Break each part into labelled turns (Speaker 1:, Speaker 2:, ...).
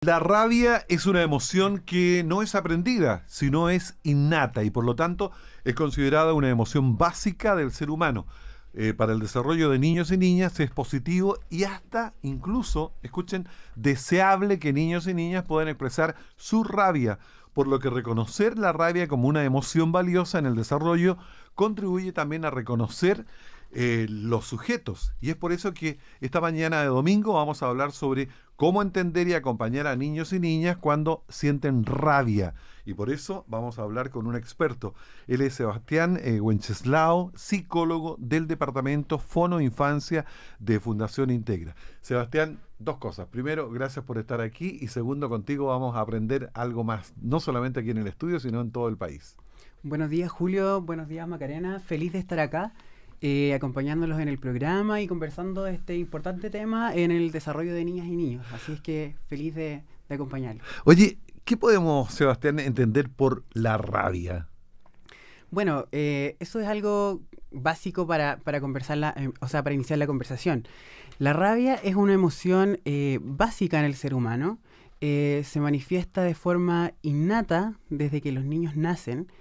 Speaker 1: La rabia es una emoción que no es aprendida, sino es innata y por lo tanto es considerada una emoción básica del ser humano. Para el desarrollo de niños y niñas es positivo y hasta incluso, escuchen, deseable que niños y niñas puedan expresar su rabia, por lo que reconocer la rabia como una emoción valiosa en el desarrollo contribuye también a reconocer los sujetos. Y es por eso que esta mañana de domingo vamos a hablar sobre cómo entender y acompañar a niños y niñas cuando sienten rabia. Y por eso vamos a hablar con un experto. Él es Sebastián Wenceslao, psicólogo del Departamento Fono Infancia de Fundación Integra. Sebastián, dos cosas. Primero, gracias por estar aquí. Y segundo, contigo vamos a aprender algo más, no solamente aquí en el estudio, sino en todo el país.
Speaker 2: Buenos días, Julio. Buenos días, Macarena. Feliz de estar acá, acompañándolos en el programa y conversando de este importante tema en el desarrollo de niñas y niños. Así es que feliz de acompañarlos.
Speaker 1: Oye, ¿qué podemos, Sebastián, entender por la rabia?
Speaker 2: Bueno, eso es algo básico para conversarla, para iniciar la conversación. La rabia es una emoción básica en el ser humano. Se manifiesta de forma innata desde que los niños nacen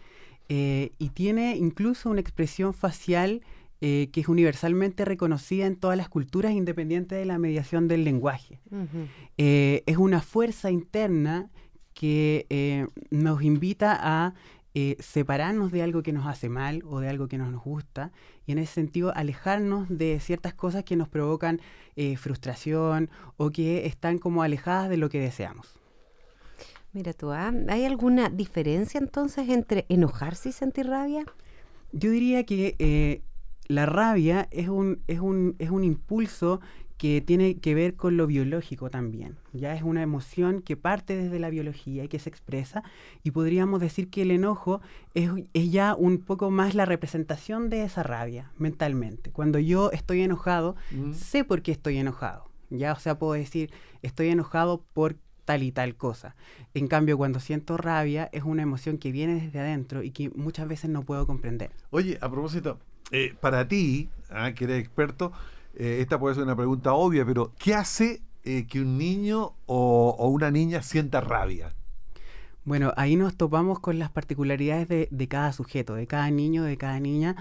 Speaker 2: y tiene incluso una expresión facial que es universalmente reconocida en todas las culturas, independiente de la mediación del lenguaje.
Speaker 3: Ujú.
Speaker 2: Es una fuerza interna que nos invita a separarnos de algo que nos hace mal o de algo que no nos gusta, y en ese sentido alejarnos de ciertas cosas que nos provocan frustración o que están como alejadas de lo que deseamos.
Speaker 3: Mira tú, ¿hay alguna diferencia entonces entre enojarse y sentir rabia?
Speaker 2: Yo diría que la rabia es un impulso que tiene que ver con lo biológico también. Ya es una emoción que parte desde la biología y que se expresa, y podríamos decir que el enojo es ya un poco más la representación de esa rabia mentalmente. Cuando yo estoy enojado, sé por qué estoy enojado. Ya, o sea, puedo decir, estoy enojado por tal y tal cosa. En cambio, cuando siento rabia, es una emoción que viene desde adentro y que muchas veces no puedo comprender.
Speaker 1: Oye, a propósito, para ti, que eres experto, esta puede ser una pregunta obvia, pero ¿qué hace que un niño o una niña sienta rabia?
Speaker 2: Bueno, ahí nos topamos con las particularidades de cada sujeto, de cada niño, de cada niña,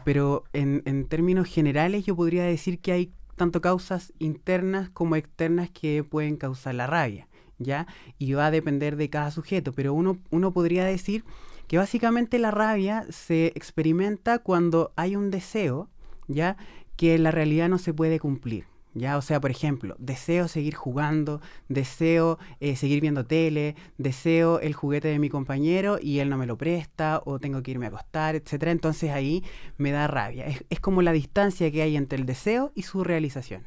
Speaker 2: pero en términos generales yo podría decir que hay tanto causas internas como externas que pueden causar la rabia, ¿ya? Y va a depender de cada sujeto, pero uno podría decir que básicamente la rabia se experimenta cuando hay un deseo, ¿ya?, que en la realidad no se puede cumplir. ¿Ya? O sea, por ejemplo, deseo seguir jugando, deseo seguir viendo tele, deseo el juguete de mi compañero y él no me lo presta, o tengo que irme a acostar, etcétera. Entonces ahí me da rabia. Es como la distancia que hay entre el deseo y su realización.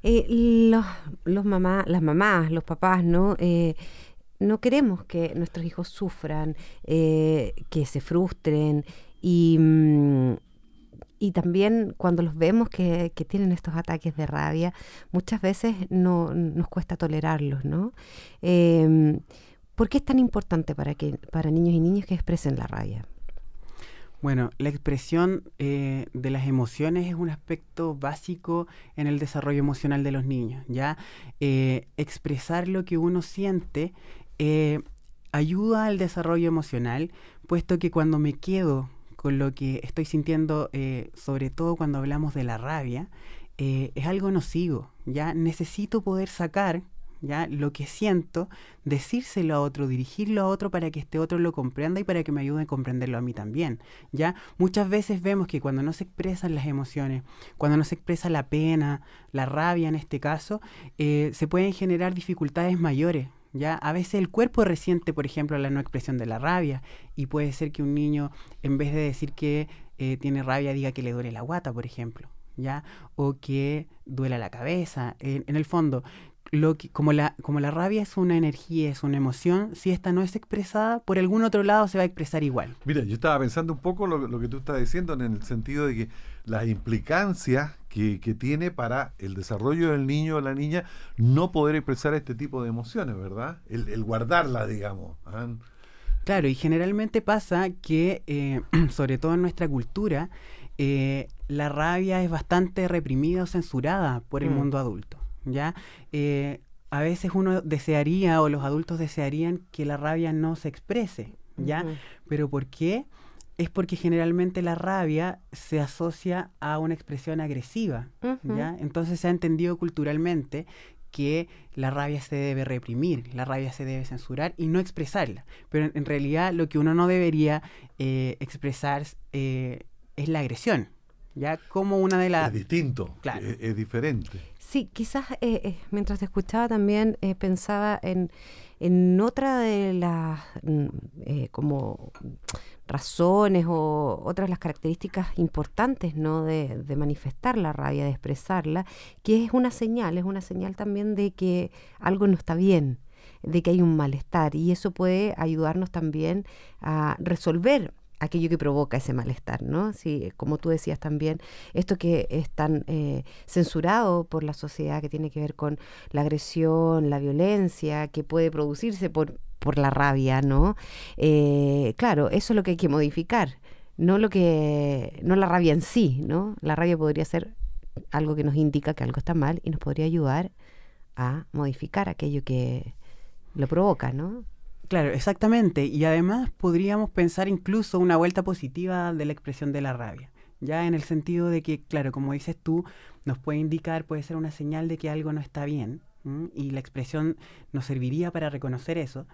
Speaker 3: Las mamás, los papás, ¿no? No queremos que nuestros hijos sufran, que se frustren y también cuando los vemos que tienen estos ataques de rabia, muchas veces nos cuesta tolerarlos, ¿no? ¿Por qué es tan importante para niños y niñas que expresen la rabia?
Speaker 2: Bueno, la expresión de las emociones es un aspecto básico en el desarrollo emocional de los niños, ¿ya? Expresar lo que uno siente ayuda al desarrollo emocional, puesto que cuando me quedo con lo que estoy sintiendo, sobre todo cuando hablamos de la rabia, es algo nocivo, ¿ya? Necesito poder sacar, ¿ya?, lo que siento, decírselo a otro, dirigirlo a otro para que este otro lo comprenda y para que me ayude a comprenderlo a mí también, ¿ya? Muchas veces vemos que cuando no se expresan las emociones, cuando no se expresa la pena, la rabia en este caso, se pueden generar dificultades mayores, ¿ya? A veces el cuerpo resiente, por ejemplo, la no expresión de la rabia, y puede ser que un niño, en vez de decir que tiene rabia, diga que le duele la guata, por ejemplo, ¿ya? O que duele la cabeza. En el fondo, como la rabia es una energía, es una emoción, si esta no es expresada, por algún otro lado se va a expresar igual.
Speaker 1: Mira, yo estaba pensando un poco lo que tú estás diciendo en el sentido de que las implicancias que tiene para el desarrollo del niño o la niña no poder expresar este tipo de emociones, ¿verdad? El guardarla, digamos.
Speaker 2: Claro, y generalmente pasa que, sobre todo en nuestra cultura, la rabia es bastante reprimida o censurada por el mundo adulto, ¿ya? a veces uno desearía o los adultos desearían que la rabia no se exprese, ¿ya?
Speaker 3: Ujú.
Speaker 2: ¿Pero por qué? Es porque generalmente la rabia se asocia a una expresión agresiva,
Speaker 3: Ujú.
Speaker 2: ¿ya? Entonces se ha entendido culturalmente que la rabia se debe reprimir, la rabia se debe censurar y no expresarla. Pero en realidad lo que uno no debería expresar es la agresión, ¿ya? Como una de las...
Speaker 1: Es distinto,
Speaker 2: Claro.
Speaker 1: es diferente.
Speaker 3: Sí, quizás mientras te escuchaba también pensaba en otra de las como razones o otras de las características importantes, ¿no? de manifestar la rabia, de expresarla, que es una señal también de que algo no está bien, de que hay un malestar, y eso puede ayudarnos también a resolver aquello que provoca ese malestar, ¿no? Sí, como tú decías también, esto que es tan censurado por la sociedad, que tiene que ver con la agresión, la violencia, que puede producirse por la rabia, ¿no? Claro, eso es lo que hay que modificar, no la rabia en sí, ¿no? La rabia podría ser algo que nos indica que algo está mal y nos podría ayudar a modificar aquello que lo provoca, ¿no?
Speaker 2: Claro, exactamente. Y además podríamos pensar incluso una vuelta positiva de la expresión de la rabia. Ya en el sentido de que, claro, como dices tú, nos puede indicar, puede ser una señal de que algo no está bien, ¿m? Y la expresión nos serviría para reconocer eso.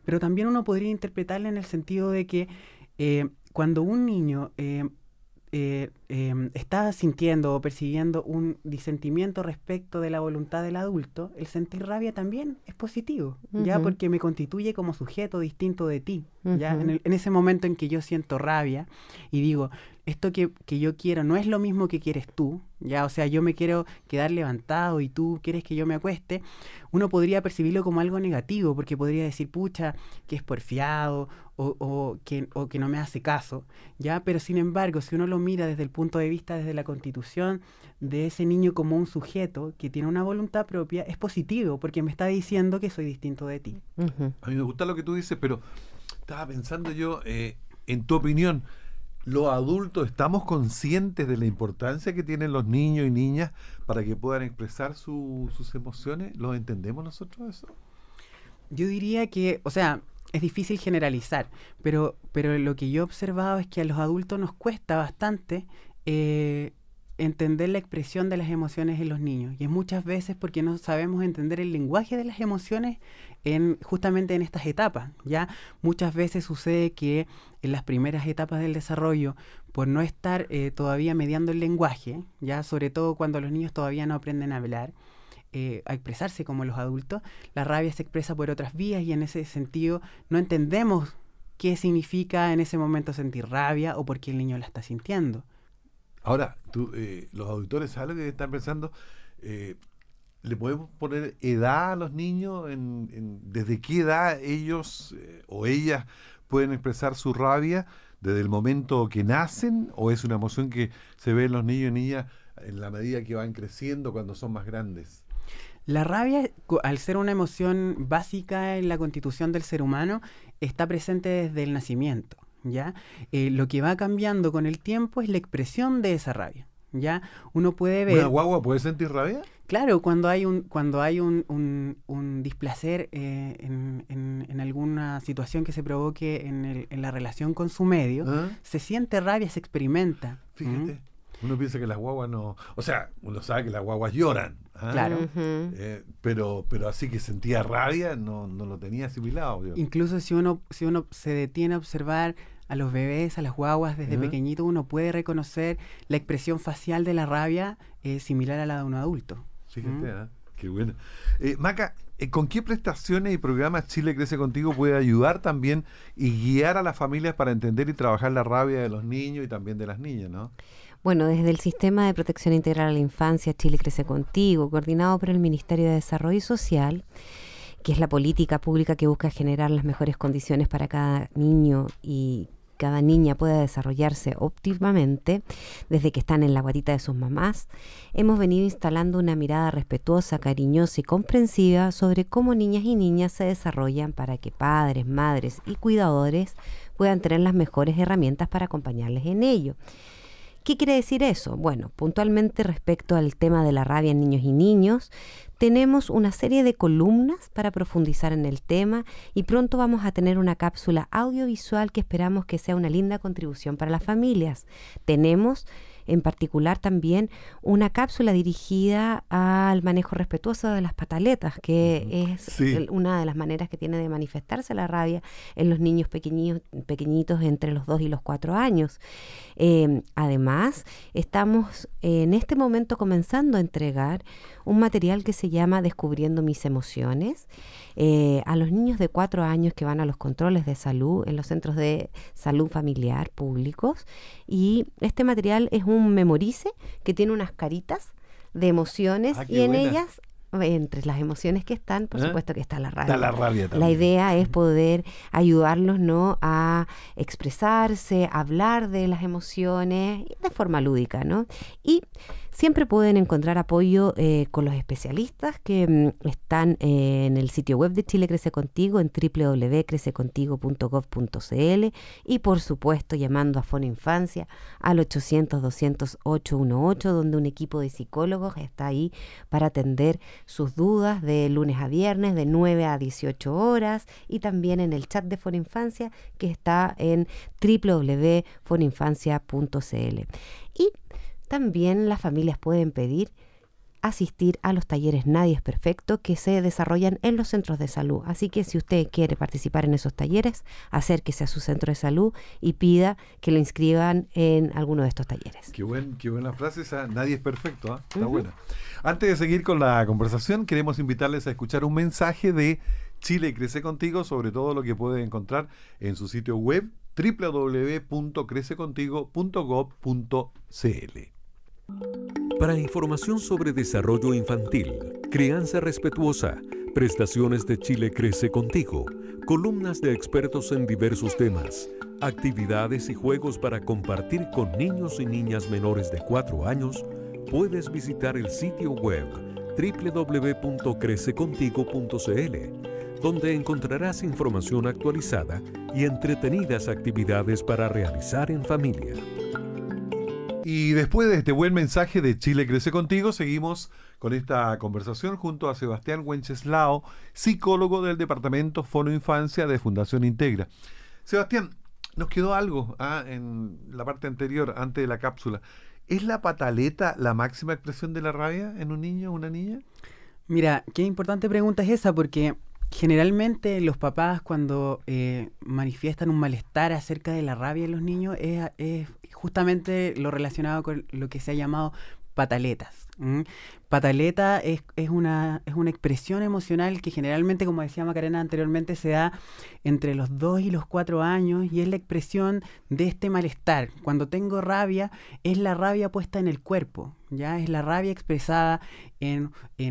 Speaker 2: Pero también uno podría interpretarla en el sentido de que cuando un niño está sintiendo o percibiendo un disentimiento respecto de la voluntad del adulto, el sentir rabia también es positivo, ¿ya?
Speaker 3: Ujú.
Speaker 2: Porque me constituye como sujeto distinto de ti, ¿ya?
Speaker 3: Ujú.
Speaker 2: En ese momento en que yo siento rabia y digo, esto que yo quiero no es lo mismo que quieres tú, ¿ya? O sea, yo me quiero quedar levantado y tú quieres que yo me acueste, uno podría percibirlo como algo negativo, porque podría decir, pucha, que es porfiado o que no me hace caso, ¿ya? Pero sin embargo, si uno lo mira desde el punto de vista, desde la constitución de ese niño como un sujeto que tiene una voluntad propia, es positivo, porque me está diciendo que soy distinto de ti.
Speaker 3: Ujú.
Speaker 1: A mí me gusta lo que tú dices, pero estaba pensando yo, en tu opinión, ¿los adultos estamos conscientes de la importancia que tienen los niños y niñas para que puedan expresar sus emociones? ¿Los entendemos nosotros eso?
Speaker 2: Yo diría que, o sea, es difícil generalizar, pero lo que yo he observado es que a los adultos nos cuesta bastante entender la expresión de las emociones en los niños. Y es muchas veces porque no sabemos entender el lenguaje de las emociones justamente en estas etapas. Ya muchas veces sucede que en las primeras etapas del desarrollo, por no estar todavía mediando el lenguaje, ya sobre todo cuando los niños todavía no aprenden a hablar, a expresarse como los adultos, la rabia se expresa por otras vías y en ese sentido no entendemos qué significa en ese momento sentir rabia o por qué el niño la está sintiendo.
Speaker 1: Ahora, los auditores, ¿sabes lo que están pensando? ¿Le podemos poner edad a los niños? ¿Desde qué edad ellos o ellas pueden expresar su rabia? ¿Desde el momento que nacen? ¿O es una emoción que se ve en los niños y niñas en la medida que van creciendo cuando son más grandes?
Speaker 2: La rabia, al ser una emoción básica en la constitución del ser humano, está presente desde el nacimiento, ¿ya? Lo que va cambiando con el tiempo es la expresión de esa rabia, ¿ya? Uno puede ver...
Speaker 1: ¿Una guagua puede sentir rabia?
Speaker 2: Claro, cuando hay un displacer en alguna situación que se provoque en la relación con su medio,
Speaker 1: ¿Ah?
Speaker 2: se siente rabia, se experimenta.
Speaker 1: Fíjate. Uno piensa que las guaguas no... O sea, uno sabe que las guaguas lloran. ¿Ah?
Speaker 2: Claro.
Speaker 3: Ujú.
Speaker 1: Pero así que sentía rabia, no lo tenía asimilado. Yo.
Speaker 2: Incluso si uno se detiene a observar a los bebés, a las guaguas desde pequeñito, uno puede reconocer la expresión facial de la rabia similar a la de un adulto.
Speaker 1: Fíjate, qué bueno. Maca, ¿con qué prestaciones y programas Chile Crece Contigo puede ayudar también y guiar a las familias para entender y trabajar la rabia de los niños y también de las niñas, ¿no?
Speaker 3: Bueno, desde el Sistema de Protección Integral a la Infancia, Chile Crece Contigo, coordinado por el Ministerio de Desarrollo Social, que es la política pública que busca generar las mejores condiciones para cada niño y cada niña pueda desarrollarse óptimamente desde que están en la guatita de sus mamás, hemos venido instalando una mirada respetuosa, cariñosa y comprensiva sobre cómo niñas y niñas se desarrollan para que padres, madres y cuidadores puedan tener las mejores herramientas para acompañarles en ello. ¿Qué quiere decir eso? Bueno, puntualmente respecto al tema de la rabia en niños y niños, tenemos una serie de columnas para profundizar en el tema y pronto vamos a tener una cápsula audiovisual que esperamos que sea una linda contribución para las familias. Tenemos en particular también una cápsula dirigida al manejo respetuoso de las pataletas, que es una de las maneras que tiene de manifestarse la rabia en los niños pequeñitos entre los 2 y los 4 años. Además, estamos en este momento comenzando a entregar un material que se llama Descubriendo mis emociones a los niños de 4 años que van a los controles de salud en los centros de salud familiar públicos, y este material es un memorice que tiene unas caritas de emociones y en ellas, entre las emociones que están, por supuesto que está la rabia.
Speaker 1: Está la rabia también.
Speaker 3: La idea es poder ayudarlos, ¿no?, a expresarse, a hablar de las emociones de forma lúdica, ¿no? Y siempre pueden encontrar apoyo con los especialistas que están en el sitio web de Chile Crece Contigo en www.crececontigo.gov.cl y por supuesto llamando a Fono Infancia al 800-200-818, donde un equipo de psicólogos está ahí para atender sus dudas de lunes a viernes de 9 a 18 horas, y también en el chat de Fono Infancia que está en www.fonoinfancia.cl. Y también las familias pueden pedir asistir a los talleres Nadie es Perfecto que se desarrollan en los centros de salud. Así que si usted quiere participar en esos talleres, acérquese a su centro de salud y pida que lo inscriban en alguno de estos talleres.
Speaker 1: Qué buena frase esa, nadie es perfecto, ¿eh? Está buena. Antes de seguir con la conversación, queremos invitarles a escuchar un mensaje de Chile Crece Contigo sobre todo lo que pueden encontrar en su sitio web www.crececontigo.gov.cl.
Speaker 4: Para información sobre desarrollo infantil, crianza respetuosa, prestaciones de Chile Crece Contigo, columnas de expertos en diversos temas, actividades y juegos para compartir con niños y niñas menores de 4 años, puedes visitar el sitio web www.crececontigo.cl, donde encontrarás información actualizada y entretenidas actividades para realizar en familia.
Speaker 1: Y después de este buen mensaje de Chile Crece Contigo, seguimos con esta conversación junto a Sebastián Wenceslao, psicólogo del Departamento Fono Infancia de Fundación Integra. Sebastián, nos quedó algo en la parte anterior, antes de la cápsula. ¿Es la pataleta la máxima expresión de la rabia en un niño o una niña?
Speaker 2: Mira, qué importante pregunta es esa, porque generalmente los papás cuando manifiestan un malestar acerca de la rabia en los niños es justamente lo relacionado con lo que se ha llamado pataletas. Pataleta es una expresión emocional que generalmente, como decía Macarena anteriormente, se da entre los 2 y los 4 años y es la expresión de este malestar. Cuando tengo rabia, es la rabia puesta en el cuerpo, ¿ya? Es la rabia expresada en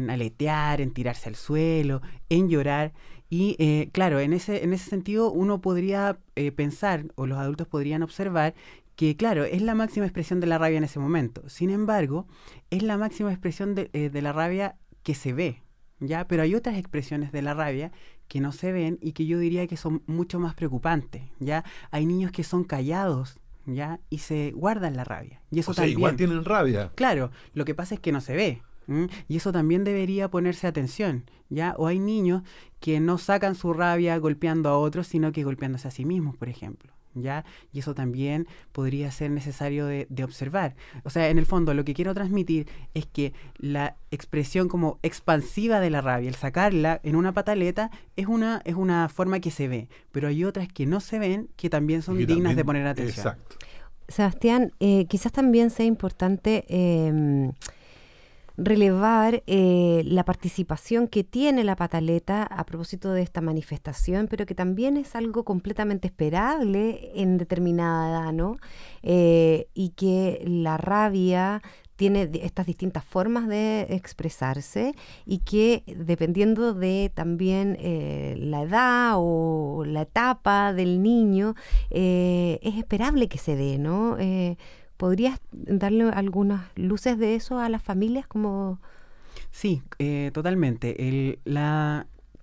Speaker 2: aletear, en tirarse al suelo, en llorar. Y claro, en ese sentido uno podría pensar, o los adultos podrían observar, que claro, es la máxima expresión de la rabia en ese momento. Sin embargo, es la máxima expresión de la rabia que se ve, ¿ya? Pero hay otras expresiones de la rabia que no se ven y que yo diría que son mucho más preocupantes, ¿ya? Hay niños que son callados, ¿ya? Y se guardan la rabia. Y eso también,
Speaker 1: igual tienen rabia.
Speaker 2: Claro, lo que pasa es que no se ve. Y eso también debería ponerse atención, ¿ya? O hay niños que no sacan su rabia golpeando a otros, sino que golpeándose a sí mismos, por ejemplo, ¿ya? Y eso también podría ser necesario de observar. O sea, en el fondo, lo que quiero transmitir es que la expresión como expansiva de la rabia, el sacarla en una pataleta, es una forma que se ve, pero hay otras que no se ven que también son dignas de poner atención.
Speaker 1: Exacto.
Speaker 3: Sebastián, quizás también sea importante relevar la participación que tiene la pataleta a propósito de esta manifestación, pero que también es algo completamente esperable en determinada edad, ¿no? Y que la rabia tiene estas distintas formas de expresarse y que dependiendo de también la edad o la etapa del niño, es esperable que se dé, ¿no? ¿Podrías darle algunas luces de eso a las familias?
Speaker 2: Sí, totalmente.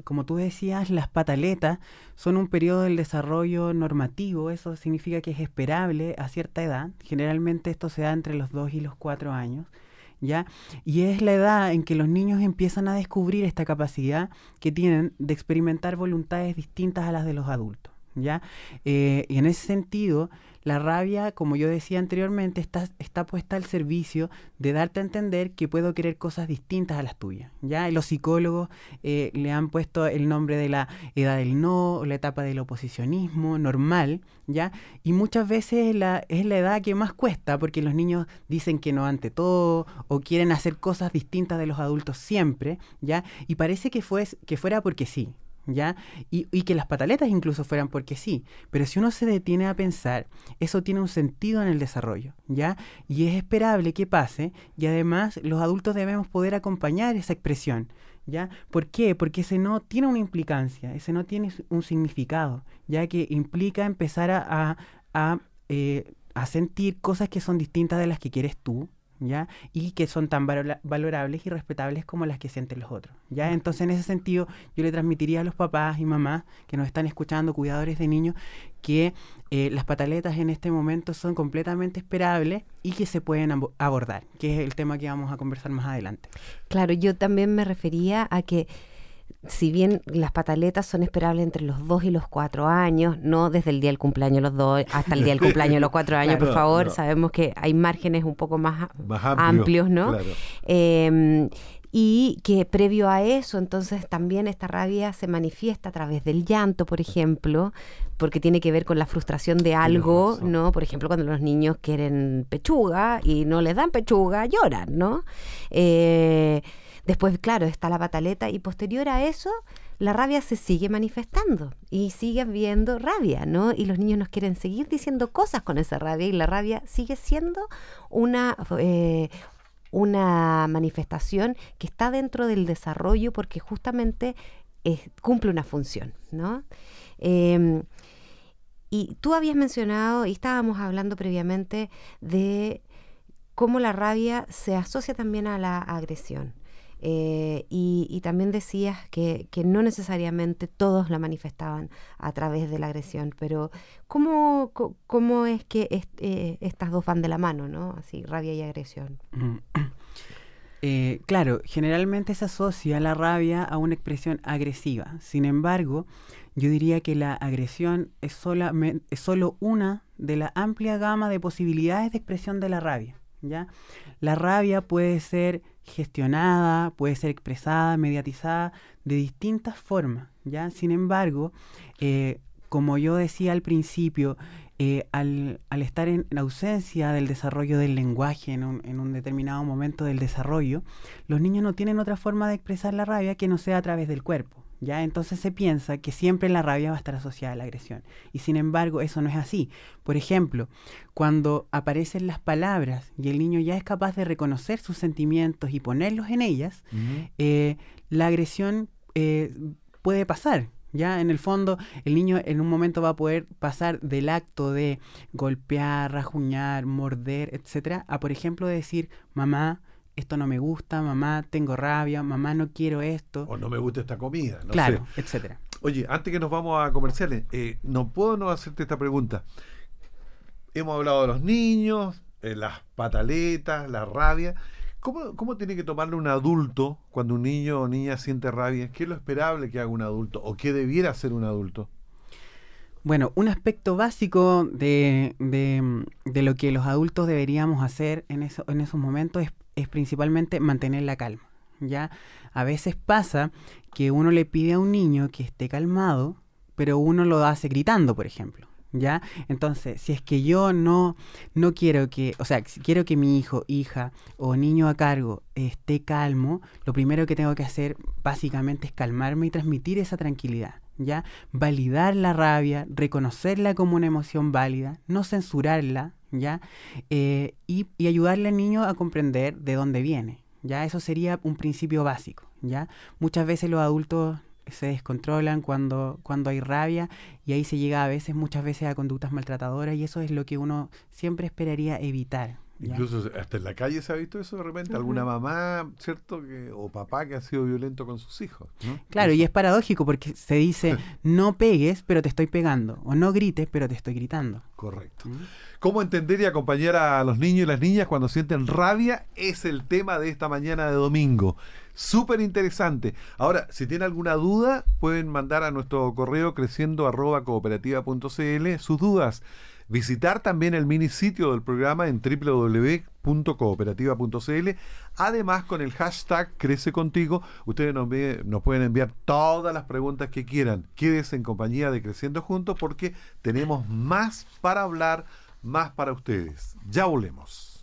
Speaker 2: como tú decías, las pataletas son un periodo del desarrollo normativo. Eso significa que es esperable a cierta edad. Generalmente esto se da entre los 2 y los 4 años, ¿ya? Y es la edad en que los niños empiezan a descubrir esta capacidad que tienen de experimentar voluntades distintas a las de los adultos, ¿ya? Y en ese sentido, la rabia, como yo decía anteriormente, está puesta al servicio de darte a entender que puedo querer cosas distintas a las tuyas, ¿ya? Y los psicólogos le han puesto el nombre de la edad del no, la etapa del oposicionismo normal, ¿ya? Y muchas veces es la edad que más cuesta, porque los niños dicen que no ante todo, o quieren hacer cosas distintas de los adultos siempre, ¿ya? Y parece que fuera porque sí, ¿ya? Y que las pataletas incluso fueran porque sí, pero si uno se detiene a pensar, eso tiene un sentido en el desarrollo, ¿ya? Y es esperable que pase, y además los adultos debemos poder acompañar esa expresión, ¿ya? ¿Por qué? Porque ese no tiene una implicancia, ese no tiene un significado, ya que implica empezar a sentir cosas que son distintas de las que quieres tú, ¿ya? Y que son tan valorables y respetables como las que sienten los otros, ¿ya? Entonces, en ese sentido, yo le transmitiría a los papás y mamás que nos están escuchando, cuidadores de niños, que las pataletas en este momento son completamente esperables y que se pueden abordar, que es el tema que vamos a conversar más adelante.
Speaker 3: Claro, yo también me refería a que si bien las pataletas son esperables entre los 2 y los 4 años, no desde el día del cumpleaños de los 2 hasta el día del cumpleaños de los 4 años,
Speaker 1: Claro,
Speaker 3: por favor,
Speaker 1: no.
Speaker 3: Sabemos que hay márgenes un poco más
Speaker 1: Más
Speaker 3: amplios, ¿no?
Speaker 1: Claro.
Speaker 3: Y que previo a eso, entonces también esta rabia se manifiesta a través del llanto, por ejemplo, porque tiene que ver con la frustración de algo,
Speaker 1: razón.
Speaker 3: ¿no? Por ejemplo, cuando los niños quieren pechuga y no les dan pechuga, lloran, ¿no? Después, claro, está la pataleta y posterior a eso, la rabia se sigue manifestando y sigue habiendo rabia, ¿no? Y los niños nos quieren seguir diciendo cosas con esa rabia y la rabia sigue siendo una manifestación que está dentro del desarrollo porque justamente cumple una función, ¿no? Y tú habías mencionado, y estábamos hablando previamente, de cómo la rabia se asocia también a la agresión. Y también decías que no necesariamente todos la manifestaban a través de la agresión, pero ¿cómo es que estas dos van de la mano, ¿no? Así, rabia y agresión.
Speaker 2: Claro, generalmente se asocia la rabia a una expresión agresiva. Sin embargo, yo diría que la agresión es solo una de la amplia gama de posibilidades de expresión de la rabia, ¿ya? La rabia puede ser gestionada, puede ser expresada, mediatizada de distintas formas, ¿ya? Sin embargo, como yo decía al principio, al estar en ausencia del desarrollo del lenguaje en un determinado momento del desarrollo, los niños no tienen otra forma de expresar la rabia que no sea a través del cuerpo, ¿ya? Entonces se piensa que siempre la rabia va a estar asociada a la agresión. Y sin embargo, eso no es así. Por ejemplo, cuando aparecen las palabras y el niño ya es capaz de reconocer sus sentimientos y ponerlos en ellas, la agresión puede pasar. Ya, en el fondo, el niño en un momento va a poder pasar del acto de golpear, rajuñar, morder, etcétera, a, por ejemplo, decir, mamá, esto no me gusta, mamá, tengo rabia, mamá, no quiero esto.
Speaker 1: O no me gusta esta comida, no
Speaker 2: claro,
Speaker 1: sé.
Speaker 2: etcétera.
Speaker 1: Oye, antes que nos vamos a comerciales, no puedo no hacerte esta pregunta. Hemos hablado de los niños, las pataletas, la rabia. ¿Cómo tiene que tomarlo un adulto cuando un niño o niña siente rabia? ¿Qué es lo esperable que haga un adulto? ¿O qué debiera hacer un adulto?
Speaker 2: Bueno, un aspecto básico de lo que los adultos deberíamos hacer en esos momentos es principalmente mantener la calma, ¿ya? A veces pasa que uno le pide a un niño que esté calmado, pero uno lo hace gritando, por ejemplo, ¿ya? Entonces, si es que yo no quiero si quiero que mi hijo, hija o niño a cargo esté calmo, lo primero que tengo que hacer básicamente es calmarme y transmitir esa tranquilidad, ¿ya? Validar la rabia, reconocerla como una emoción válida, no censurarla, ¿ya? Y ayudarle al niño a comprender de dónde viene, ¿ya? Eso sería un principio básico, ¿ya? Muchas veces los adultos se descontrolan cuando hay rabia y ahí se llega muchas veces a conductas maltratadoras y eso es lo que uno siempre esperaría evitar, ¿ya?
Speaker 1: Incluso hasta en la calle se ha visto eso de repente, alguna mamá, ¿cierto? O papá que ha sido violento con sus hijos, ¿no?
Speaker 2: Claro,
Speaker 1: Eso.
Speaker 2: y es paradójico porque se dice no pegues, pero te estoy pegando, o no grites, pero te estoy gritando.
Speaker 1: Correcto.
Speaker 2: ¿Mm?
Speaker 1: ¿Cómo entender y acompañar a los niños y las niñas cuando sienten rabia? Es el tema de esta mañana de domingo. Súper interesante. Ahora, si tienen alguna duda, pueden mandar a nuestro correo creciendo@cooperativa.cl sus dudas. Visitar también el mini sitio del programa en www.cooperativa.cl. Además, con el hashtag Crece Contigo, ustedes nos pueden enviar todas las preguntas que quieran. Quédese en compañía de Creciendo Juntos porque tenemos más para hablar, más para ustedes. Ya volvemos.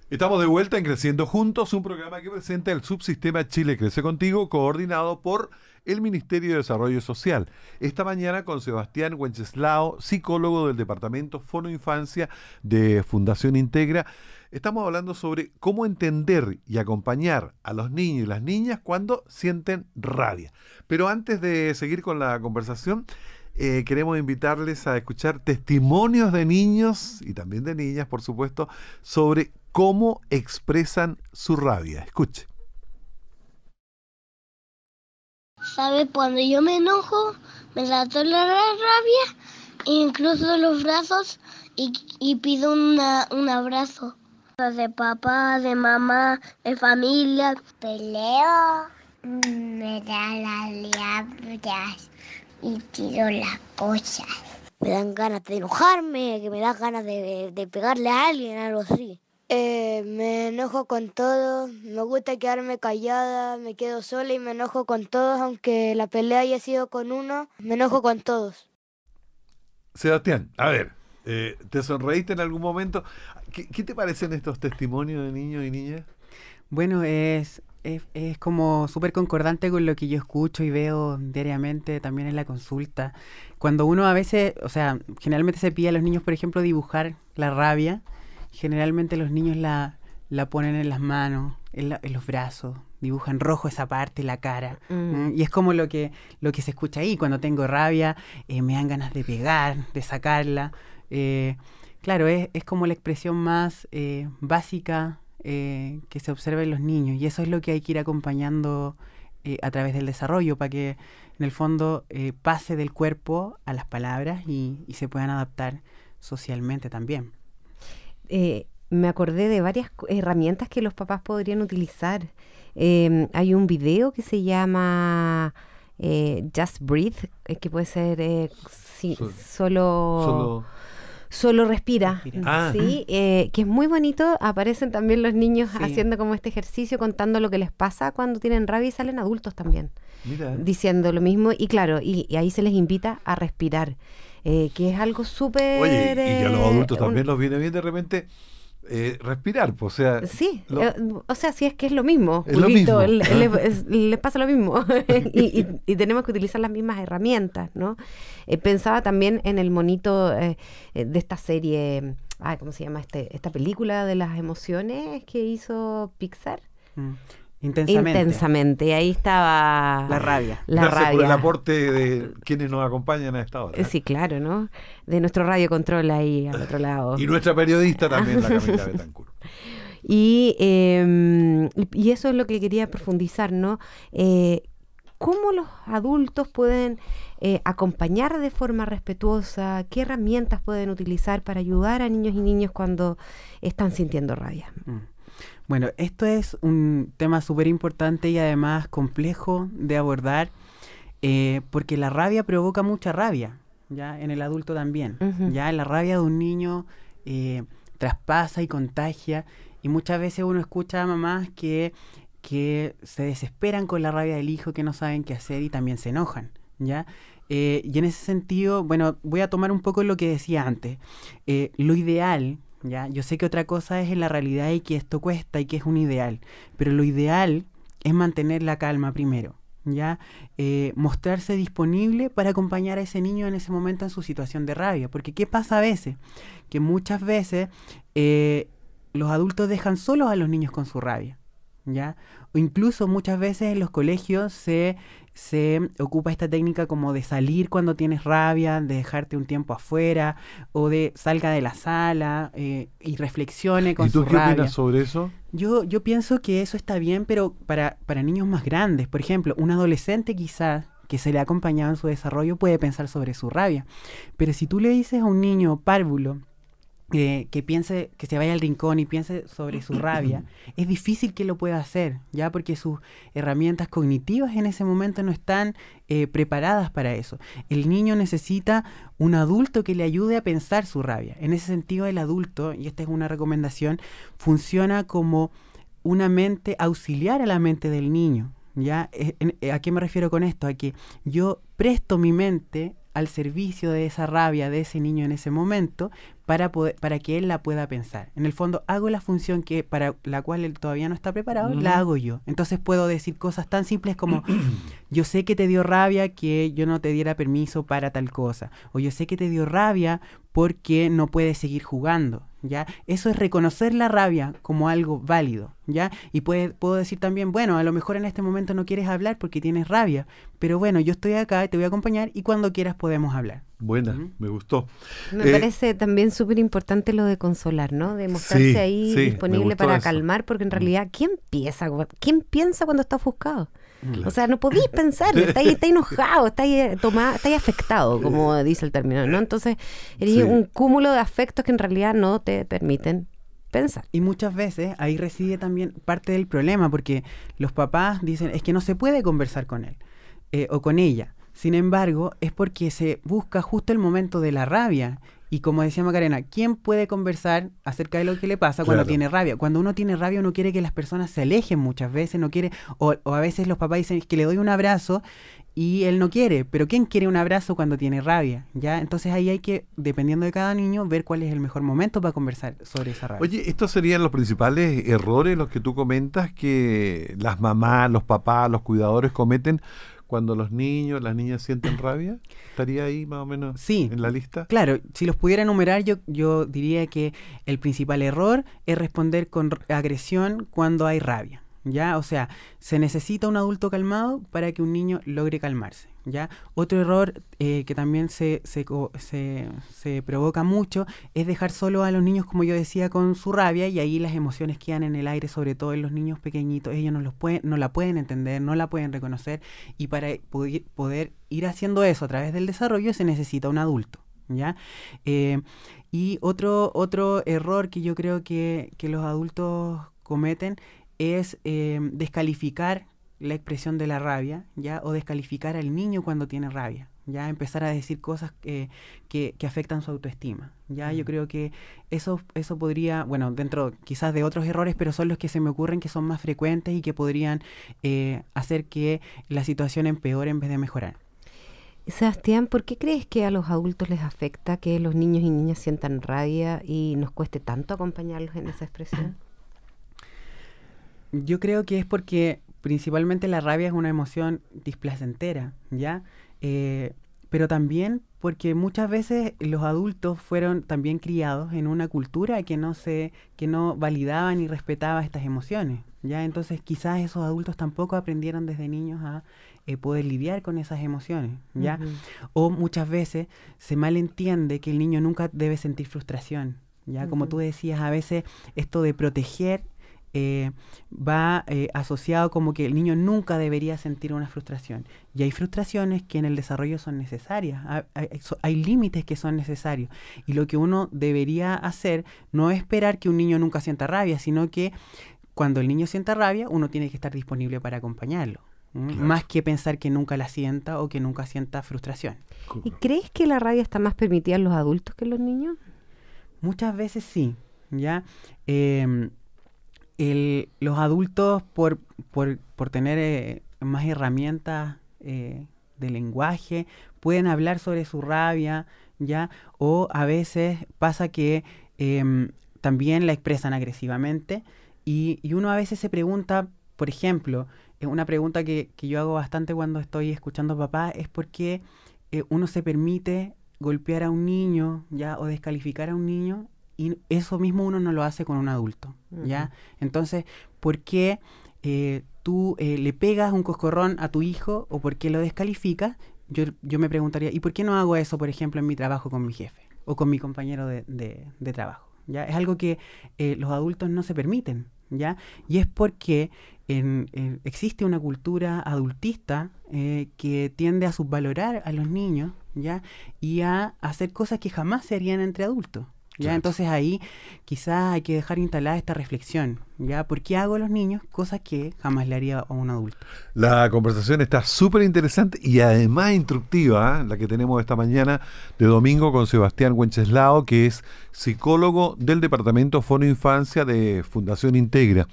Speaker 1: Estamos de vuelta en Creciendo Juntos, un programa que presenta el subsistema Chile Crece Contigo, coordinado por el Ministerio de Desarrollo Social. Esta mañana con Sebastián Wenceslao, psicólogo del Departamento Fono Infancia de Fundación Integra. Estamos hablando sobre cómo entender y acompañar a los niños y las niñas cuando sienten rabia. Pero antes de seguir con la conversación, queremos invitarles a escuchar testimonios de niños y también de niñas, por supuesto, sobre cómo expresan su rabia. Escuche.
Speaker 5: ¿Sabes? Cuando yo me enojo, me da toda la rabia, incluso los brazos, y pido un abrazo. De papá, de mamá, de familia. Peleo, me da las rabias y tiro las cosas. Me dan ganas de enojarme, que me da ganas de pegarle a alguien, algo así. Me enojo con todos, me gusta quedarme callada, me quedo sola y me enojo con todos, aunque la pelea haya sido con uno, me enojo con todos.
Speaker 1: Sebastián, a ver, ¿te sonreíste en algún momento? ¿Qué te parecen estos testimonios de niños y niñas?
Speaker 2: Bueno, es como súper concordante con lo que yo escucho y veo diariamente también en la consulta. Cuando uno a veces, o sea, generalmente se pide a los niños, por ejemplo, dibujar la rabia. Generalmente los niños la ponen en las manos, en los brazos, dibujan rojo esa parte, la cara. Y es como lo que se escucha ahí. Cuando tengo rabia, me dan ganas de pegar, de sacarla. Claro, es como la expresión más básica que se observa en los niños. Y eso es lo que hay que ir acompañando a través del desarrollo para que en el fondo pase del cuerpo a las palabras y se puedan adaptar socialmente también.
Speaker 3: Me acordé de varias herramientas que los papás podrían utilizar. Hay un video que se llama Just Breathe, que puede ser solo respira. ¿Sí? Que es muy bonito. Aparecen también los niños haciendo como este ejercicio, contando lo que les pasa cuando tienen rabia, y salen adultos también.
Speaker 1: Mira.
Speaker 3: Diciendo lo mismo. Y claro, y ahí se les invita a respirar. Que es algo súper...
Speaker 1: Oye, y a los adultos también nos viene bien de repente respirar, pues, o sea...
Speaker 3: Sí, o sea, sí, es que es lo mismo.
Speaker 1: Es lo mismo.
Speaker 3: Les pasa lo mismo. y tenemos que utilizar las mismas herramientas, ¿no? Pensaba también en el monito de esta serie... ¿cómo se llama? Esta película de las emociones que hizo Pixar. Intensamente. Y ahí estaba
Speaker 2: la rabia.
Speaker 1: Gracias por el aporte de quienes nos acompañan a esta hora.
Speaker 3: Sí, claro, ¿no? De nuestro radio control ahí al otro lado.
Speaker 1: Y nuestra periodista también, la Camila Betancourt.
Speaker 3: Y eso es lo que quería profundizar, ¿no? ¿Cómo los adultos pueden acompañar de forma respetuosa? ¿Qué herramientas pueden utilizar para ayudar a niños y niñas cuando están sintiendo rabia?
Speaker 2: Bueno, esto es un tema súper importante y además complejo de abordar porque la rabia provoca mucha rabia, ya en el adulto también. Ya la rabia de un niño traspasa y contagia, y muchas veces uno escucha a mamás que se desesperan con la rabia del hijo, que no saben qué hacer y también se enojan, ¿ya? Y en ese sentido, bueno, voy a tomar un poco lo que decía antes. Lo ideal... ¿ya? Yo sé que otra cosa es en la realidad y que esto cuesta y que es un ideal, pero lo ideal es mantener la calma primero, ¿ya? Mostrarse disponible para acompañar a ese niño en ese momento en su situación de rabia, porque ¿qué pasa a veces? Que muchas veces los adultos dejan solos a los niños con su rabia, ¿ya? O incluso muchas veces en los colegios se se ocupa esta técnica como de salir cuando tienes rabia, de dejarte un tiempo afuera, o de salga de la sala y reflexione con
Speaker 1: ¿Y tú
Speaker 2: su
Speaker 1: qué
Speaker 2: rabia.
Speaker 1: opinas sobre eso?
Speaker 2: Yo pienso que eso está bien, pero para niños más grandes. Por ejemplo, un adolescente quizás que se le ha acompañado en su desarrollo puede pensar sobre su rabia. Pero si tú le dices a un niño párvulo que piense, que se vaya al rincón y piense sobre su rabia, es difícil que lo pueda hacer, ya porque sus herramientas cognitivas en ese momento no están preparadas para eso. El niño necesita un adulto que le ayude a pensar su rabia. En ese sentido, el adulto, y esta es una recomendación, funciona como una mente auxiliar a la mente del niño. ¿Ya? ¿A qué me refiero con esto? A que yo presto mi mente al servicio de esa rabia de ese niño en ese momento para que él la pueda pensar. En el fondo, hago la función que para la cual él todavía no está preparado, la hago yo. Entonces puedo decir cosas tan simples como yo sé que te dio rabia que yo no te diera permiso para tal cosa, o yo sé que te dio rabia porque no puedes seguir jugando, ¿ya? Eso es reconocer la rabia como algo válido, ¿ya? Y puedo decir también, bueno, a lo mejor en este momento no quieres hablar porque tienes rabia, pero bueno, yo estoy acá y te voy a acompañar y cuando quieras podemos hablar.
Speaker 1: Buena, me gustó.
Speaker 3: Me parece también súper importante lo de consolar, ¿no? De mostrarse ahí disponible para calmar, porque en realidad, ¿quién piensa cuando está ofuscado?
Speaker 1: Claro.
Speaker 3: O sea, no podéis pensar, está enojado, está afectado, como dice el término, ¿no? Entonces, eres un cúmulo de afectos que en realidad no te permiten pensar.
Speaker 2: Y muchas veces ahí reside también parte del problema, porque los papás dicen, es que no se puede conversar con él o con ella. Sin embargo, es porque se busca justo el momento de la rabia. Y como decía Macarena, ¿quién puede conversar acerca de lo que le pasa cuando tiene rabia? Cuando uno tiene rabia, uno quiere que las personas se alejen muchas veces, no quiere, o a veces los papás dicen que le doy un abrazo y él no quiere. Pero ¿quién quiere un abrazo cuando tiene rabia? ¿Ya? Entonces ahí hay que, dependiendo de cada niño, ver cuál es el mejor momento para conversar sobre esa rabia.
Speaker 1: Oye, estos serían los principales errores, los que tú comentas, que las mamás, los papás, los cuidadores cometen cuando los niños, las niñas sienten rabia. ¿Estaría ahí más o menos en la lista?
Speaker 2: Claro, si los pudiera enumerar, yo diría que el principal error es responder con agresión cuando hay rabia, ¿ya? O sea, se necesita un adulto calmado para que un niño logre calmarse, ¿ya? Otro error que también se provoca mucho es dejar solo a los niños, como yo decía, con su rabia, y ahí las emociones quedan en el aire, sobre todo en los niños pequeñitos. Ellos no la pueden entender, no la pueden reconocer, y para poder ir haciendo eso a través del desarrollo se necesita un adulto, ¿ya? Y otro error que yo creo que los adultos cometen es descalificar la expresión de la rabia, ¿ya? O descalificar al niño cuando tiene rabia, ¿ya? Empezar a decir cosas que afectan su autoestima, ¿ya? Yo creo que eso podría, bueno, dentro quizás de otros errores, pero son los que se me ocurren que son más frecuentes y que podrían hacer que la situación empeore en vez de mejorar.
Speaker 3: Sebastián, ¿por qué crees que a los adultos les afecta que los niños y niñas sientan rabia y nos cueste tanto acompañarlos en esa expresión?
Speaker 2: Yo creo que es porque principalmente la rabia es una emoción displacentera, ¿ya? Pero también porque muchas veces los adultos fueron también criados en una cultura que no validaba ni respetaba estas emociones, ¿ya? Entonces quizás esos adultos tampoco aprendieron desde niños a poder lidiar con esas emociones, ¿ya? O muchas veces se malentiende que el niño nunca debe sentir frustración, ¿ya? Como tú decías, a veces esto de proteger va asociado como que el niño nunca debería sentir una frustración. Y hay frustraciones que en el desarrollo son necesarias. Hay límites que son necesarios. Y lo que uno debería hacer no es esperar que un niño nunca sienta rabia, sino que cuando el niño sienta rabia, uno tiene que estar disponible para acompañarlo. Claro. Más que pensar que nunca la sienta o que nunca sienta frustración.
Speaker 3: ¿Y crees que la rabia está más permitida en los adultos que en los niños?
Speaker 2: Muchas veces sí, ¿ya? Los adultos, por tener más herramientas de lenguaje, pueden hablar sobre su rabia, ¿ya? O a veces pasa que también la expresan agresivamente y uno a veces se pregunta, por ejemplo, una pregunta que yo hago bastante cuando estoy escuchando a papá es por qué uno se permite golpear a un niño, ¿ya? O descalificar a un niño, y eso mismo uno no lo hace con un adulto, ¿ya? Entonces, ¿por qué tú le pegas un coscorrón a tu hijo o por qué lo descalificas, yo me preguntaría, ¿y por qué no hago eso, por ejemplo, en mi trabajo con mi jefe o con mi compañero de trabajo? ¿Ya? Es algo que los adultos no se permiten, ¿ya? Y es porque existe una cultura adultista que tiende a subvalorar a los niños, ¿ya? Y a hacer cosas que jamás se harían entre adultos. ¿Ya?
Speaker 1: Claro.
Speaker 2: Entonces ahí quizás hay que dejar instalada esta reflexión, ¿ya? ¿Por qué hago a los niños cosas que jamás le haría a un adulto?
Speaker 1: La conversación está súper interesante y además instructiva, la que tenemos esta mañana de domingo con Sebastián Wenceslao, que es psicólogo del Departamento Fono Infancia de Fundación Integra.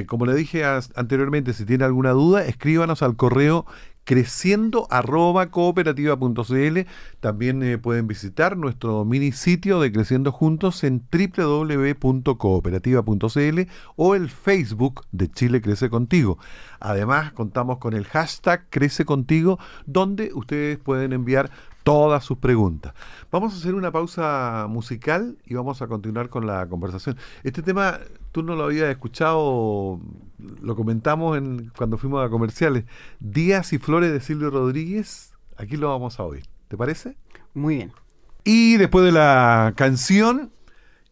Speaker 1: Como le dije anteriormente, si tiene alguna duda, escríbanos al correo creciendo@cooperativa.cl. También pueden visitar nuestro mini sitio de Creciendo Juntos en www.cooperativa.cl o el Facebook de Chile Crece Contigo. Además, contamos con el hashtag Crece Contigo, donde ustedes pueden enviar todas sus preguntas. Vamos a hacer una pausa musical y vamos a continuar con la conversación. Este tema, tú no lo habías escuchado, lo comentamos cuando fuimos a comerciales. Días y Flores de Silvio Rodríguez, aquí lo vamos a oír. ¿Te parece?
Speaker 2: Muy bien.
Speaker 1: Y después de la canción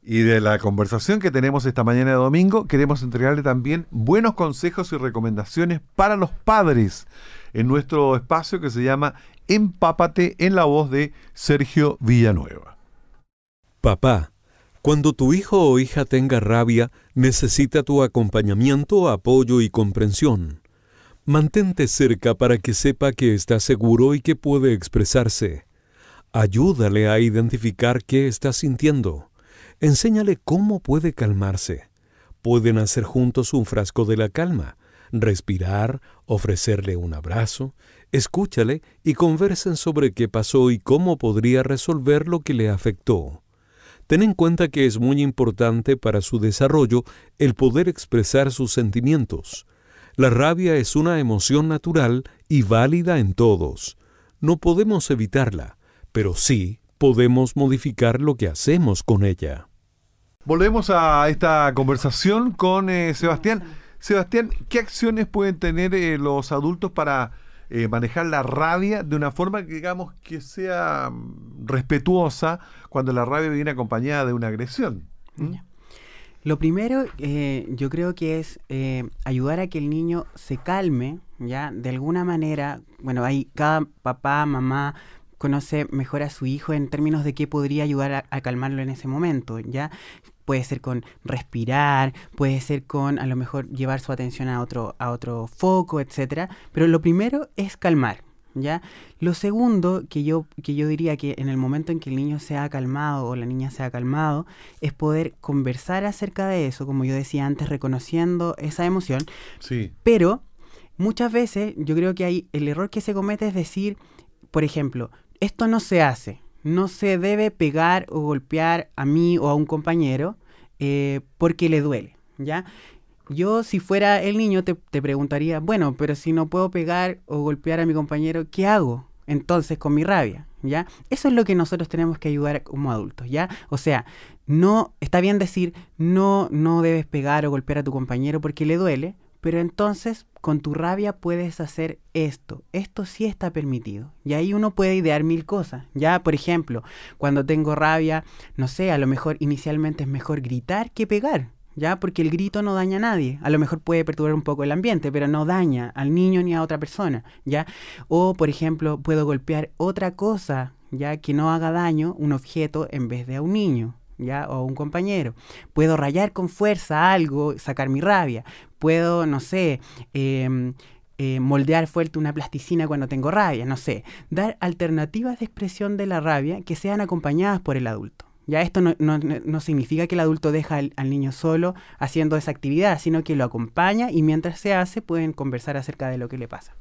Speaker 1: y de la conversación que tenemos esta mañana de domingo, queremos entregarle también buenos consejos y recomendaciones para los padres en nuestro espacio que se llama Empápate, en la voz de Sergio Villanueva.
Speaker 4: Papá, cuando tu hijo o hija tenga rabia, necesita tu acompañamiento, apoyo y comprensión. Mantente cerca para que sepa que está seguro y que puede expresarse. Ayúdale a identificar qué está sintiendo. Enséñale cómo puede calmarse. Pueden hacer juntos un frasco de la calma, respirar, ofrecerle un abrazo. Escúchale y conversen sobre qué pasó y cómo podría resolver lo que le afectó. Ten en cuenta que es muy importante para su desarrollo el poder expresar sus sentimientos. La rabia es una emoción natural y válida en todos. No podemos evitarla, pero sí podemos modificar lo que hacemos con ella.
Speaker 1: Volvemos a esta conversación con Sebastián. Sebastián, ¿qué acciones pueden tener los adultos para manejar la rabia de una forma que digamos que sea respetuosa cuando la rabia viene acompañada de una agresión?
Speaker 2: Lo primero, yo creo que es ayudar a que el niño se calme, ¿ya? De alguna manera, bueno, ahí cada papá, mamá conoce mejor a su hijo en términos de qué podría ayudar a calmarlo en ese momento, ¿ya? Puede ser con respirar, puede ser con a lo mejor llevar su atención a otro foco, etcétera. Pero lo primero es calmar, ¿ya? Lo segundo que yo diría que en el momento en que el niño se ha calmado o la niña se ha calmado es poder conversar acerca de eso, como yo decía antes, reconociendo esa emoción.
Speaker 1: Sí.
Speaker 2: Pero muchas veces yo creo que el error que se comete es decir, por ejemplo, esto no se hace. No se debe pegar o golpear a mí o a un compañero porque le duele, ¿ya? Yo, si fuera el niño, te preguntaría, bueno, pero si no puedo pegar o golpear a mi compañero, ¿qué hago entonces con mi rabia? ¿Ya? Eso es lo que nosotros tenemos que ayudar como adultos, ¿ya? O sea, no está bien decir, no debes pegar o golpear a tu compañero porque le duele, pero entonces con tu rabia puedes hacer esto sí está permitido. Y ahí uno puede idear mil cosas. Ya, por ejemplo, cuando tengo rabia, no sé, a lo mejor inicialmente es mejor gritar que pegar, ya, porque el grito no daña a nadie. A lo mejor puede perturbar un poco el ambiente, pero no daña al niño ni a otra persona, ya. O, por ejemplo, puedo golpear otra cosa, ya, que no haga daño, un objeto en vez de a un niño, ¿ya? O un compañero. Puedo rayar con fuerza algo, sacar mi rabia. Puedo, no sé, moldear fuerte una plasticina cuando tengo rabia, no sé. Dar alternativas de expresión de la rabia que sean acompañadas por el adulto. Ya esto no significa que el adulto deja al niño solo haciendo esa actividad, sino que lo acompaña y mientras se hace pueden conversar acerca de lo que le pasa.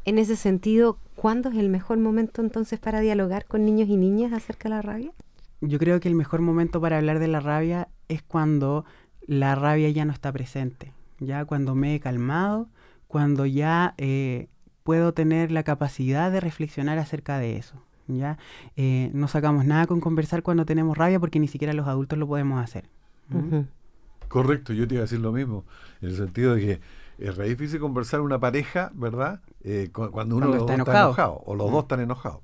Speaker 3: En ese sentido, ¿cuándo es el mejor momento entonces para dialogar con niños y niñas acerca de la rabia?
Speaker 2: Yo creo que el mejor momento para hablar de la rabia es cuando la rabia ya no está presente, ya cuando me he calmado, cuando ya puedo tener la capacidad de reflexionar acerca de eso, ¿ya? No sacamos nada con conversar cuando tenemos rabia porque ni siquiera los adultos lo podemos hacer.
Speaker 3: Uh-huh.
Speaker 1: Correcto, yo te iba a decir lo mismo, en el sentido de que Es re difícil conversar una pareja, ¿verdad? Cuando uno
Speaker 2: Cuando está
Speaker 1: está
Speaker 2: enojado.
Speaker 1: enojado o los dos están enojados.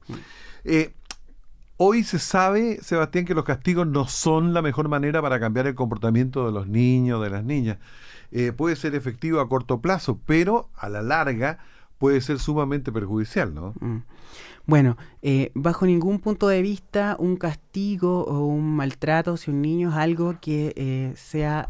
Speaker 1: Hoy se sabe, Sebastián, que los castigos no son la mejor manera para cambiar el comportamiento de los niños, de las niñas. Puede ser efectivo a corto plazo, pero a la larga puede ser sumamente perjudicial, ¿no?
Speaker 2: Bueno, bajo ningún punto de vista un castigo o un maltrato hacia un niño es algo que sea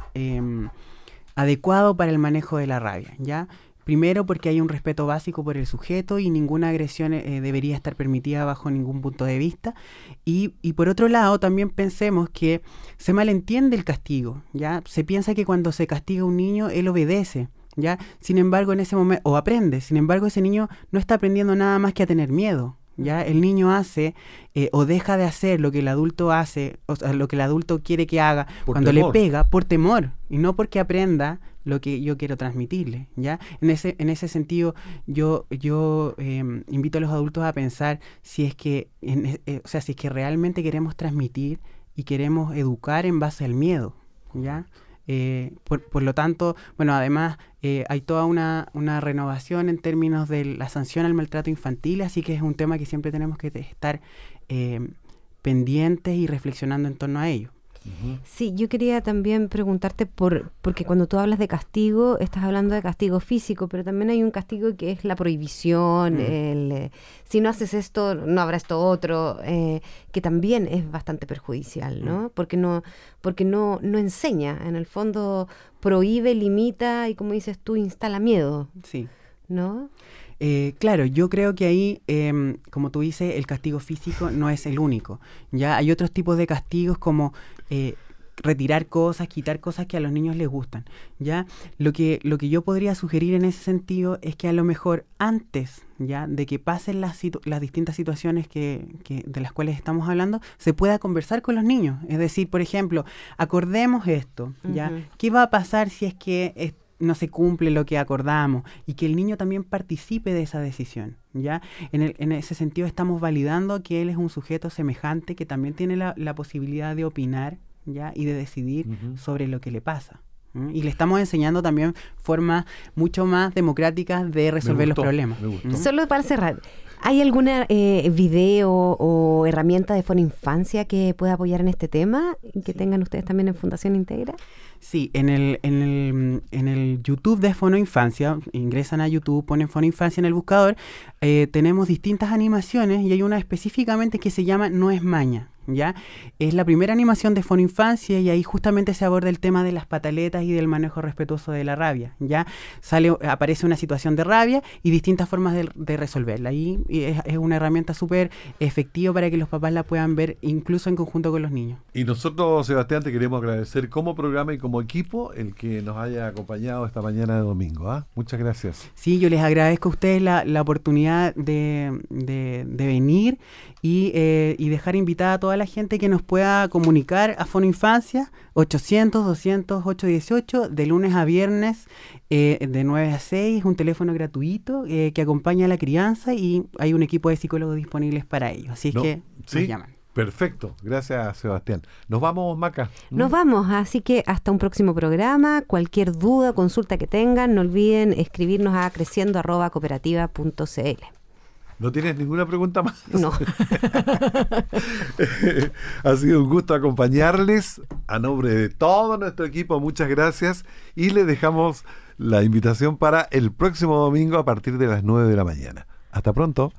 Speaker 2: adecuado para el manejo de la rabia, ¿ya? Primero porque hay un respeto básico por el sujeto y ninguna agresión debería estar permitida bajo ningún punto de vista. Y por otro lado también pensemos que se malentiende el castigo, ¿ya? Se piensa que cuando se castiga a un niño él obedece, ¿ya? Sin embargo en ese momento, o aprende, sin embargo ese niño no está aprendiendo nada más que a tener miedo. ¿Ya? El niño hace o deja de hacer lo que el adulto hace, o sea, lo que el adulto quiere que haga cuando le pega por temor y no porque aprenda lo que yo quiero transmitirle, ¿ya? En ese sentido yo invito a los adultos a pensar si es que si es que realmente queremos transmitir y queremos educar en base al miedo, ¿ya? Por lo tanto, bueno, además hay toda una renovación en términos de la sanción al maltrato infantil, así que es un tema que siempre tenemos que estar pendientes y reflexionando en torno a ello.
Speaker 3: Sí, yo quería también preguntarte porque cuando tú hablas de castigo, estás hablando de castigo físico, pero también hay un castigo que es la prohibición, si no haces esto, no habrá esto otro, que también es bastante perjudicial, ¿no? Porque no enseña, en el fondo prohíbe, limita y, como dices tú, instala miedo.
Speaker 2: Sí.
Speaker 3: ¿No?
Speaker 2: Claro, yo creo que ahí, como tú dices, el castigo físico no es el único. Ya hay otros tipos de castigos como retirar cosas, quitar cosas que a los niños les gustan. Ya lo que yo podría sugerir en ese sentido es que a lo mejor antes ya de que pasen las distintas situaciones de las cuales estamos hablando, se pueda conversar con los niños. Es decir, por ejemplo, acordemos esto, ¿ya? ¿Qué va a pasar si es que no se cumple lo que acordamos? Y que el niño también participe de esa decisión, ¿ya? En ese sentido estamos validando que él es un sujeto semejante que también tiene la posibilidad de opinar, ¿ya? Y de decidir sobre lo que le pasa. Y le estamos enseñando también formas mucho más democráticas de resolver los problemas.
Speaker 3: Solo para cerrar, ¿hay alguna video o herramienta de Fonoinfancia que pueda apoyar en este tema y que tengan ustedes también en Fundación Integra?
Speaker 2: Sí, en el YouTube de Fonoinfancia, ingresan a YouTube, ponen Fonoinfancia en el buscador, tenemos distintas animaciones y hay una específicamente que se llama No es maña, ¿ya? Es la primera animación de Fonoinfancia y ahí justamente se aborda el tema de las pataletas y del manejo respetuoso de la rabia, ¿ya? Aparece una situación de rabia y distintas formas de resolverla. Ahí es una herramienta súper efectiva para que los papás la puedan ver incluso en conjunto con los niños.
Speaker 1: Y nosotros, Sebastián, te queremos agradecer como programa y como equipo el que nos haya acompañado esta mañana de domingo. Muchas gracias.
Speaker 2: Sí, yo les agradezco a ustedes la oportunidad de venir y dejar invitada a toda la gente que nos pueda comunicar a Fonoinfancia 800-200-818 de lunes a viernes de 9 a 6, un teléfono gratuito que acompaña a la crianza y hay un equipo de psicólogos disponibles para ello, así es que nos llaman.
Speaker 1: Perfecto, gracias Sebastián. Nos vamos, Maca.
Speaker 3: Nos vamos, así que hasta un próximo programa. Cualquier duda, consulta que tengan, no olviden escribirnos a creciendo@cooperativa.cl.
Speaker 1: ¿No tienes ninguna pregunta más?
Speaker 3: No.
Speaker 1: Ha sido un gusto acompañarles. A nombre de todo nuestro equipo, muchas gracias. Y les dejamos la invitación para el próximo domingo a partir de las 9 de la mañana. Hasta pronto.